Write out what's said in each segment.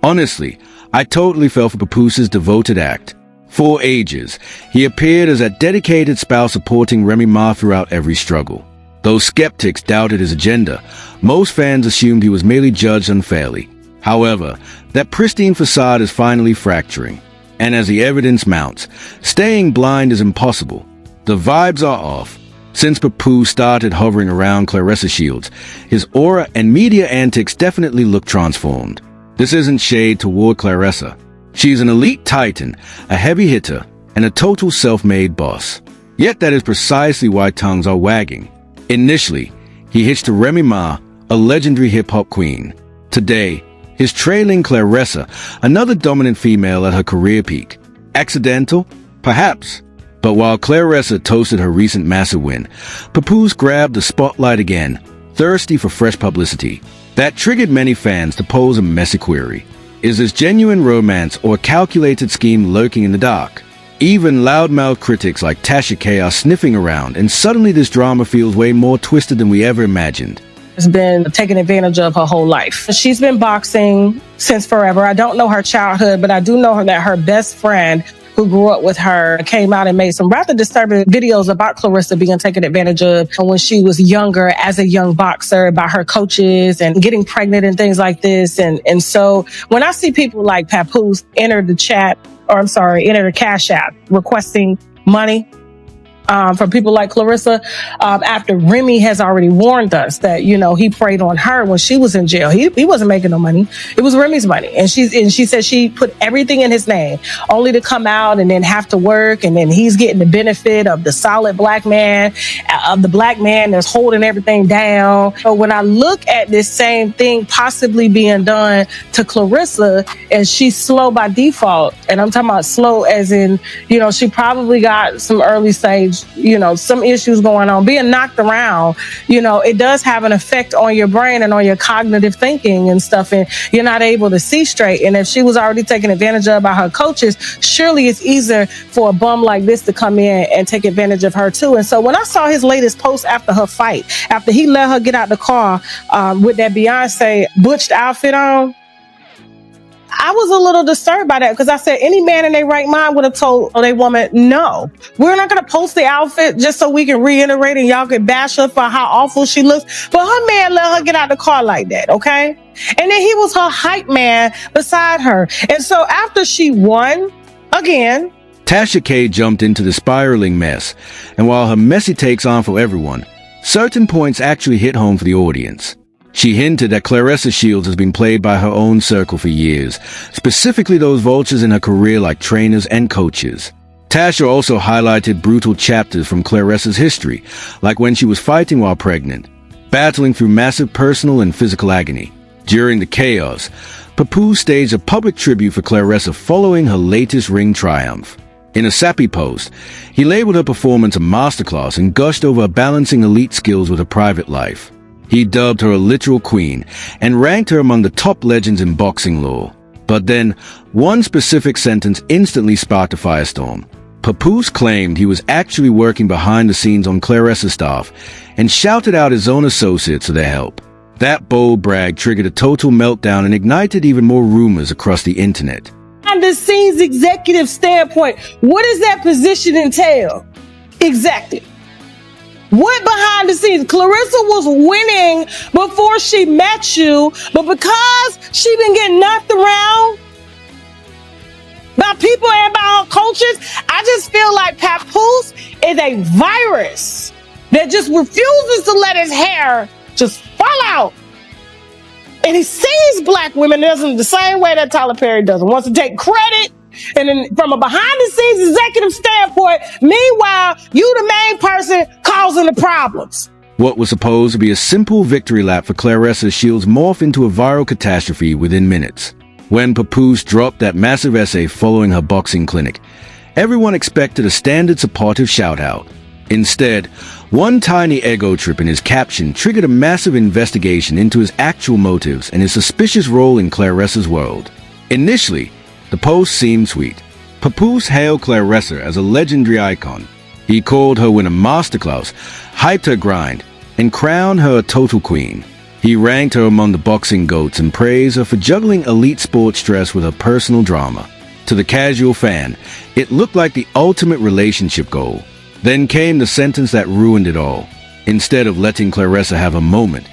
Honestly, I totally fell for Papoose's devoted act. For ages, he appeared as that dedicated spouse supporting Remy Ma throughout every struggle. Though skeptics doubted his agenda, most fans assumed he was merely judged unfairly. However, that pristine facade is finally fracturing. And as the evidence mounts, staying blind is impossible. The vibes are off. Since Papoose started hovering around Claressa Shields, his aura and media antics definitely look transformed. This isn't shade toward Claressa. She's an elite titan, a heavy hitter, and a total self-made boss. Yet that is precisely why tongues are wagging. Initially, he hitched to Remy Ma, a legendary hip-hop queen. Today, he's trailing Claressa, another dominant female at her career peak. Accidental? Perhaps. But while Claressa toasted her recent massive win, Papoose grabbed the spotlight again, thirsty for fresh publicity. That triggered many fans to pose a messy query. Is this genuine romance or a calculated scheme lurking in the dark? Even loudmouth critics like Tasha are sniffing around, and suddenly this drama feels way more twisted than we ever imagined. Has been taken advantage of her whole life. She's been boxing since forever. I don't know her childhood, but I do know that her best friend who grew up with her came out and made some rather disturbing videos about Claressa being taken advantage of when she was younger as a young boxer by her coaches and getting pregnant and things like this. And so when I see people like Papoose enter the Cash App requesting money from people like Claressa, after Remy has already warned us that, he preyed on her when she was in jail. He wasn't making no money. It was Remy's money. And she said she put everything in his name only to come out and then have to work. And then he's getting the benefit of the solid black man, of the black man that's holding everything down. So when I look at this same thing possibly being done to Claressa, and she's slow by default, and I'm talking about slow as in, she probably got some early stage, some issues going on, being knocked around, it does have an effect on your brain and on your cognitive thinking and stuff, and you're not able to see straight. And if she was already taken advantage of by her coaches, surely it's easier for a bum like this to come in and take advantage of her too. And so when I saw his latest post after her fight, after he let her get out the car with that Beyonce butched outfit on, I was a little disturbed by that, because I said any man in their right mind would have told their woman, no, we're not going to post the outfit just so we can reiterate and y'all can bash her for how awful she looks. But her man let her get out the car like that, okay? And then he was her hype man beside her. And so after she won, again, Tasha jumped into the spiraling mess, and while her messy takes on for everyone, certain points actually hit home for the audience. She hinted that Claressa Shields has been played by her own circle for years, specifically those vultures in her career like trainers and coaches. Tasha also highlighted brutal chapters from Claressa's history, like when she was fighting while pregnant, battling through massive personal and physical agony. During the chaos, Papoose staged a public tribute for Claressa following her latest ring triumph. In a sappy post, he labeled her performance a masterclass and gushed over her balancing elite skills with her private life. He dubbed her a literal queen and ranked her among the top legends in boxing lore. But then, one specific sentence instantly sparked a firestorm. Papoose claimed he was actually working behind the scenes on Claressa's staff and shouted out his own associates for their help. That bold brag triggered a total meltdown and ignited even more rumors across the internet. Behind the scenes executive standpoint, what does that position entail? Executive. What behind the scenes? Claressa was winning before she met you, but because she been getting knocked around by people and by her coaches, I just feel like Papoose is a virus that just refuses to let his hair just fall out. And he sees black women the same way that Tyler Perry does. Wants to take credit. And then from a behind-the-scenes executive standpoint, meanwhile, you the main person causing the problems. What was supposed to be a simple victory lap for Claressa Shields morphed into a viral catastrophe within minutes. When Papoose dropped that massive essay following her boxing clinic, everyone expected a standard supportive shout-out. Instead, one tiny ego trip in his caption triggered a massive investigation into his actual motives and his suspicious role in Claressa's world. Initially, the post seemed sweet. Papoose hailed Claressa as a legendary icon. He called her win a masterclass, hyped her grind, and crowned her a total queen. He ranked her among the boxing goats and praised her for juggling elite sports stress with her personal drama. To the casual fan, it looked like the ultimate relationship goal. Then came the sentence that ruined it all. Instead of letting Claressa have a moment,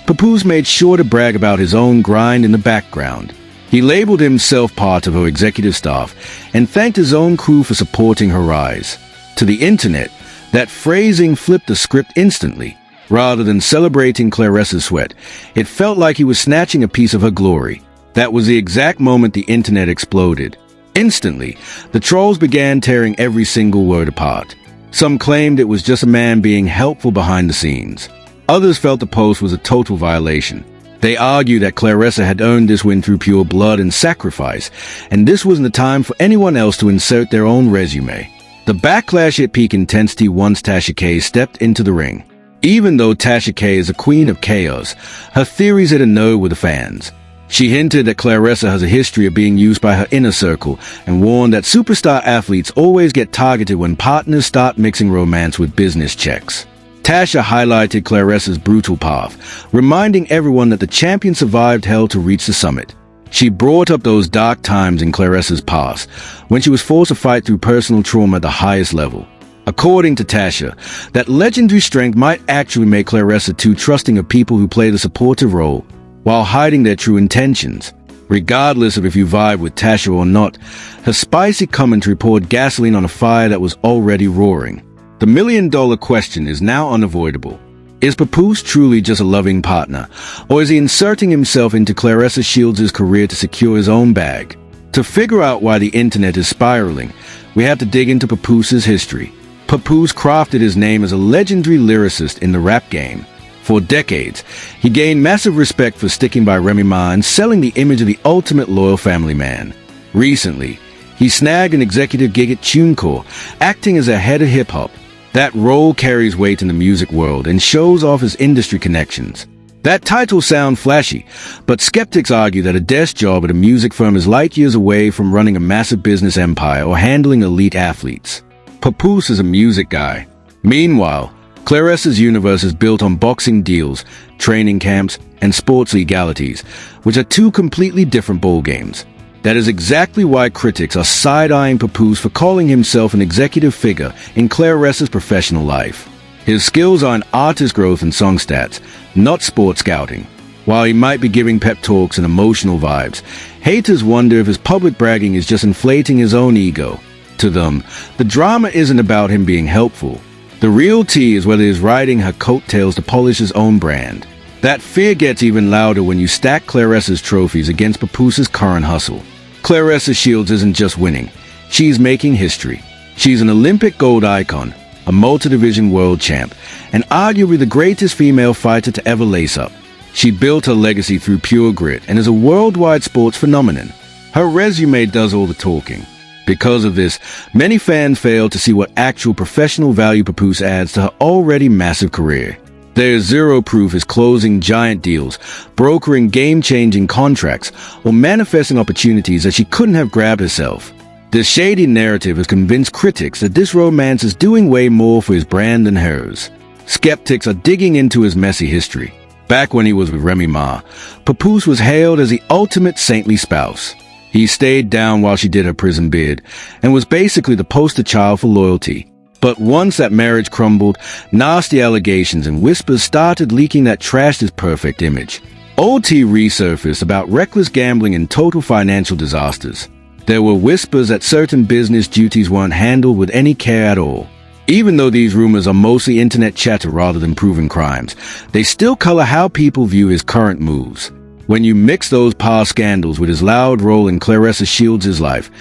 Papoose made sure to brag about his own grind in the background. He labeled himself part of her executive staff and thanked his own crew for supporting her rise. To the internet, that phrasing flipped the script instantly. Rather than celebrating Claressa's sweat, it felt like he was snatching a piece of her glory. That was the exact moment the internet exploded. Instantly, the trolls began tearing every single word apart. Some claimed it was just a man being helpful behind the scenes. Others felt the post was a total violation. They argued that Claressa had earned this win through pure blood and sacrifice, and this wasn't the time for anyone else to insert their own resume. The backlash hit peak intensity once Tasha K stepped into the ring. Even though Tasha K is a queen of chaos, her theories hit a nerve with the fans. She hinted that Claressa has a history of being used by her inner circle and warned that superstar athletes always get targeted when partners start mixing romance with business checks. Tasha highlighted Claressa's brutal path, reminding everyone that the champion survived hell to reach the summit. She brought up those dark times in Claressa's past, when she was forced to fight through personal trauma at the highest level. According to Tasha, that legendary strength might actually make Claressa too trusting of people who play the supportive role, while hiding their true intentions. Regardless of if you vibe with Tasha or not, her spicy commentary poured gasoline on a fire that was already roaring. The million-dollar question is now unavoidable. Is Papoose truly just a loving partner, or is he inserting himself into Claressa Shields' career to secure his own bag? To figure out why the internet is spiraling, we have to dig into Papoose's history. Papoose crafted his name as a legendary lyricist in the rap game. For decades, he gained massive respect for sticking by Remy and selling the image of the ultimate loyal family man. Recently, he snagged an executive gig at TuneCore, acting as a head of hip-hop. That role carries weight in the music world and shows off his industry connections. That title sounds flashy, but skeptics argue that a desk job at a music firm is light years away from running a massive business empire or handling elite athletes. Papoose is a music guy. Meanwhile, Claressa's universe is built on boxing deals, training camps, and sports legalities, which are two completely different ballgames. That is exactly why critics are side-eyeing Papoose for calling himself an executive figure in Claressa's professional life. His skills are in artist growth and song stats, not sports scouting. While he might be giving pep talks and emotional vibes, haters wonder if his public bragging is just inflating his own ego. To them, the drama isn't about him being helpful. The real tea is whether he's riding her coattails to polish his own brand. That fear gets even louder when you stack Claressa's trophies against Papoose's current hustle. Claressa Shields isn't just winning, she's making history. She's an Olympic gold icon, a multi-division world champ, and arguably the greatest female fighter to ever lace up. She built her legacy through pure grit and is a worldwide sports phenomenon. Her resume does all the talking. Because of this, many fans fail to see what actual professional value Papoose adds to her already massive career. There is zero proof he's closing giant deals, brokering game-changing contracts, or manifesting opportunities that she couldn't have grabbed herself. This shady narrative has convinced critics that this romance is doing way more for his brand than hers. Skeptics are digging into his messy history. Back when he was with Remy Ma, Papoose was hailed as the ultimate saintly spouse. He stayed down while she did her prison bid, and was basically the poster child for loyalty. But once that marriage crumbled, nasty allegations and whispers started leaking that trashed his perfect image. Old tea resurfaced about reckless gambling and total financial disasters. There were whispers that certain business duties weren't handled with any care at all. Even though these rumors are mostly internet chatter rather than proven crimes, they still color how people view his current moves. When you mix those past scandals with his loud role in Claressa Shields' life,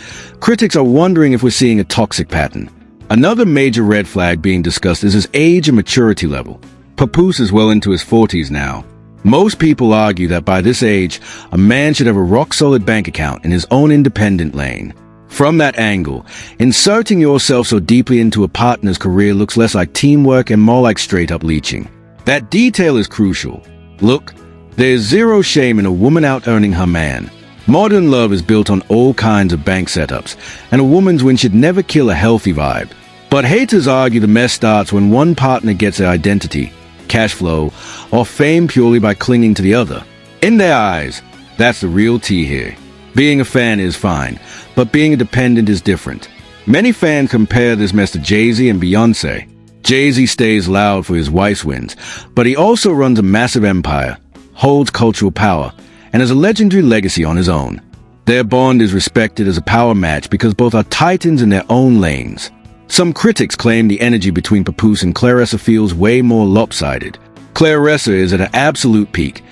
critics are wondering if we're seeing a toxic pattern. Another major red flag being discussed is his age and maturity level. Papoose is well into his 40s now. Most people argue that by this age, a man should have a rock-solid bank account in his own independent lane. From that angle, inserting yourself so deeply into a partner's career looks less like teamwork and more like straight-up leeching. That detail is crucial. Look, there's zero shame in a woman out-earning her man. Modern love is built on all kinds of bank setups, and a woman's win should never kill a healthy vibe. But haters argue the mess starts when one partner gets their identity, cash flow, or fame purely by clinging to the other. In their eyes, that's the real tea here. Being a fan is fine, but being a dependent is different. Many fans compare this mess to Jay-Z and Beyonce. Jay-Z stays loud for his wife's wins, but he also runs a massive empire, holds cultural power, and has a legendary legacy on his own. Their bond is respected as a power match because both are titans in their own lanes. Some critics claim the energy between Papoose and Claressa feels way more lopsided. Claressa is at an absolute peak,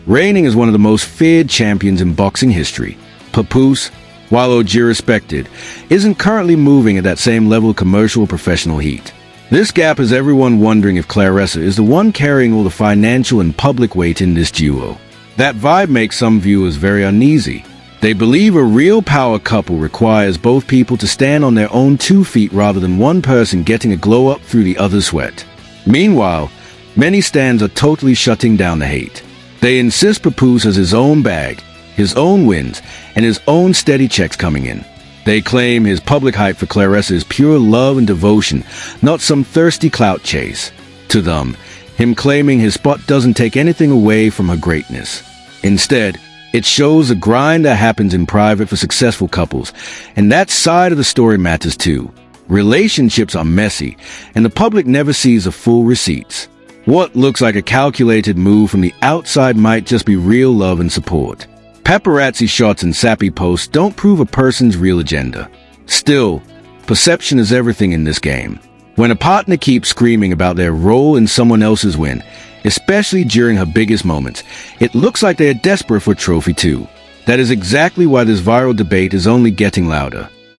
reigning as one of the most feared champions in boxing history. Papoose, while OG respected, isn't currently moving at that same level of commercial or professional heat. This gap has everyone wondering if Claressa is the one carrying all the financial and public weight in this duo. That vibe makes some viewers very uneasy. They believe a real power couple requires both people to stand on their own 2 feet rather than one person getting a glow up through the other's sweat. Meanwhile, many stans are totally shutting down the hate. They insist Papoose has his own bag, his own wins, and his own steady checks coming in. They claim his public hype for Claressa is pure love and devotion, not some thirsty clout chase. To them, him claiming his spot doesn't take anything away from her greatness. Instead, it shows the grind that happens in private for successful couples, and that side of the story matters too. Relationships are messy, and the public never sees the full receipts. What looks like a calculated move from the outside might just be real love and support. Paparazzi shots and sappy posts don't prove a person's real agenda. Still, perception is everything in this game. When a partner keeps screaming about their role in someone else's win, especially during her biggest moments, it looks like they are desperate for a trophy too. That is exactly why this viral debate is only getting louder.